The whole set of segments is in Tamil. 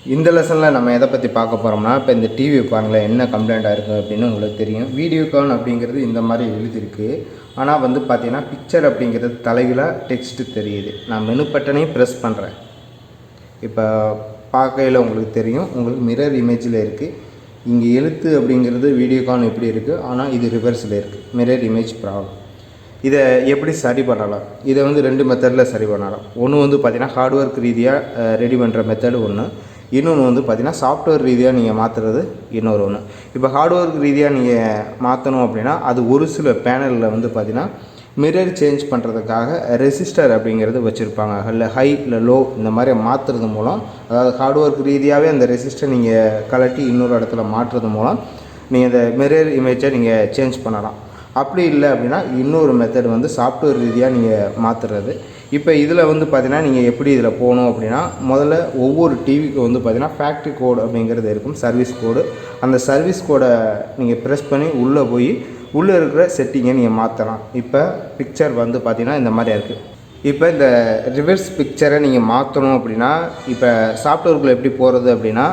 இந்த லெசனில் நம்ம எதை பற்றி பார்க்க போகிறோம்னா, இப்போ இந்த டிவி பாருங்களேன் என்ன கம்ப்ளைண்ட்டாக இருக்குது அப்படின்னு உங்களுக்கு தெரியும். வீடியோகான் அப்படிங்கிறது இந்த மாதிரி எழுதியிருக்கு. ஆனால் வந்து பார்த்தீங்கன்னா பிக்சர் அப்படிங்கிறது தலைகளாக டெக்ஸ்ட்டு தெரியுது. நான் மெனு பட்டனையும் ப்ரெஸ் பண்ணுறேன். இப்போ பார்க்கையில் உங்களுக்கு தெரியும், உங்களுக்கு மிரர் இமேஜில் இருக்குது. இங்கே எழுத்து அப்படிங்கிறது வீடியோகான் எப்படி இருக்குது, ஆனால் இது ரிவர்ஸில் இருக்குது. Mirror image problem. இதை எப்படி சரி பண்ணலாம்? இதை வந்து 2 மெத்தடில் சரி பண்ணலாம். ஒன்று வந்து பார்த்திங்கன்னா ஹார்ட்வேர்க் ரீதியாக ரெடி பண்ணுற மெத்தடு ஒன்று, இன்னொன்று வந்து பார்த்திங்கன்னா சாஃப்ட்வேர் ரீதியாக நீங்கள் மாற்றுறது இன்னொரு ஒன்று. இப்போ ஹார்ட்வேர்க் ரீதியாக நீங்கள் மாற்றணும் அப்படின்னா அது ஒரு சில பேனலில் வந்து பார்த்திங்கன்னா மிரர் சேஞ்ச் பண்ணுறதுக்காக ரெசிஸ்டர் அப்படிங்கிறது வச்சுருப்பாங்க. இல்லை ஹை இல்லை லோ இந்த மாதிரி மாற்றுறது மூலம், அதாவது ஹார்ட்வேர்க் ரீதியாகவே அந்த ரெசிஸ்டர் நீங்கள் கலட்டி இன்னொரு இடத்துல மாற்றுறது மூலம் நீங்கள் இந்த மிரர் இமேஜை நீங்கள் சேஞ்ச் பண்ணலாம். அப்படி இல்லை அப்படின்னா இன்னொரு மெத்தட் வந்து சாஃப்ட்வேர் ரீதியாக நீங்கள் மாற்றுறது. இப்போ இதில் வந்து பார்த்திங்கன்னா நீங்கள் எப்படி இதில் போகணும் அப்படின்னா, முதல்ல ஒவ்வொரு டிவிக்கு வந்து பார்த்திங்கன்னா ஃபேக்ட்ரி கோடு அப்படிங்கிறது இருக்கும், சர்வீஸ் கோடு. அந்த சர்வீஸ் கோடை நீங்கள் ப்ரெஸ் பண்ணி உள்ளே போய் உள்ளே இருக்கிற செட்டிங்கை நீங்கள் மாற்றலாம். இப்போ பிக்சர் வந்து பார்த்திங்கன்னா இந்த மாதிரி இருக்குது. இப்போ இந்த ரிவர்ஸ் பிக்சரை நீங்கள் மாற்றணும் அப்படின்னா, இப்போ சாஃப்ட்வேருக்குள்ளே எப்படி போகிறது அப்படின்னா,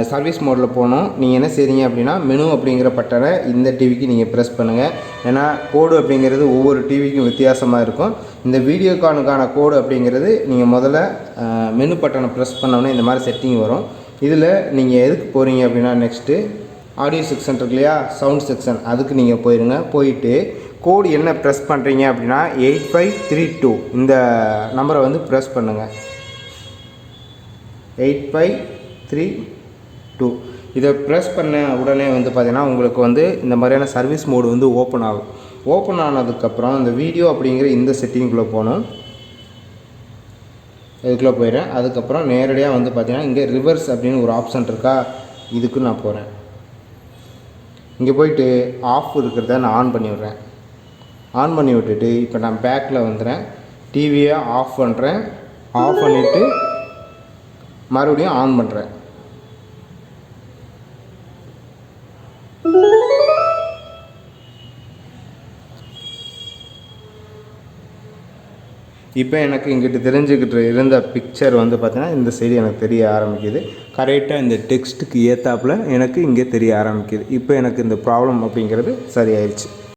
சர்வீஸ் மோடில் போகணும். நீங்கள் என்ன செய்றீங்க அப்படின்னா, மெனு அப்படிங்கிற பட்டனை இந்த டிவிக்கு நீங்கள் ப்ரெஸ் பண்ணுங்கள். ஏன்னா கோடு அப்படிங்கிறது ஒவ்வொரு டிவிக்கும் வித்தியாசமாக இருக்கும். இந்த வீடியோகானுக்கான கோடு அப்படிங்கிறது நீங்கள் முதல்ல மெனு பட்டனை ப்ரெஸ் பண்ணோன்னே இந்த மாதிரி செட்டிங் வரும். இதில் நீங்கள் எதுக்கு போகிறீங்க அப்படின்னா, நெக்ஸ்ட்டு ஆடியோ செக்ஷன் இருக்கு இல்லையா, சவுண்ட் செக்ஷன், அதுக்கு நீங்கள் போயிடுங்க. போயிட்டு கோடு என்ன ப்ரெஸ் பண்ணுறீங்க அப்படின்னா 8532 இந்த நம்பரை வந்து ப்ரெஸ் பண்ணுங்கள். 8532 இதை ப்ரெஸ் பண்ண உடனே வந்து பார்த்திங்கன்னா உங்களுக்கு வந்து இந்த மாதிரியான சர்வீஸ் மோடு வந்து ஓப்பன் ஆகும். ஓப்பன் ஆனதுக்கப்புறம் இந்த வீடியோ அப்படிங்கிற இந்த செட்டிங்குள்ளே போகணும். இதுக்குள்ளே போயிடுறேன். அதுக்கப்புறம் நேரடியாக வந்து பார்த்திங்கன்னா இங்கே ரிவர்ஸ் அப்படின்னு ஒரு ஆப்ஷன் இருக்கா, இதுக்கு நான் போகிறேன். இங்கே போயிட்டு ஆஃப் இருக்கிறத நான் ஆன் பண்ணி விட்றேன். ஆன் பண்ணி விட்டுட்டு இப்போ நான் பேக்கில் வந்துடுறேன். டிவியை ஆஃப் பண்ணுறேன். ஆஃப் பண்ணிவிட்டு மறுபடியும் ஆன் பண்ணுறேன். இப்போ எனக்கு இங்கிட்டு தெரிஞ்சுக்கிட்டு இருந்த பிக்சர் வந்து பார்த்தீங்கன்னா இந்த சைடு எனக்கு தெரிய ஆரம்பிக்குது. கரெக்டாக இந்த டெக்ஸ்ட்டுக்கு ஏற்றாப்புல எனக்கு இங்கே தெரிய ஆரம்பிக்குது. இப்போ எனக்கு இந்த ப்ராப்ளம் அப்படிங்கிறது சரியாயிடுச்சு.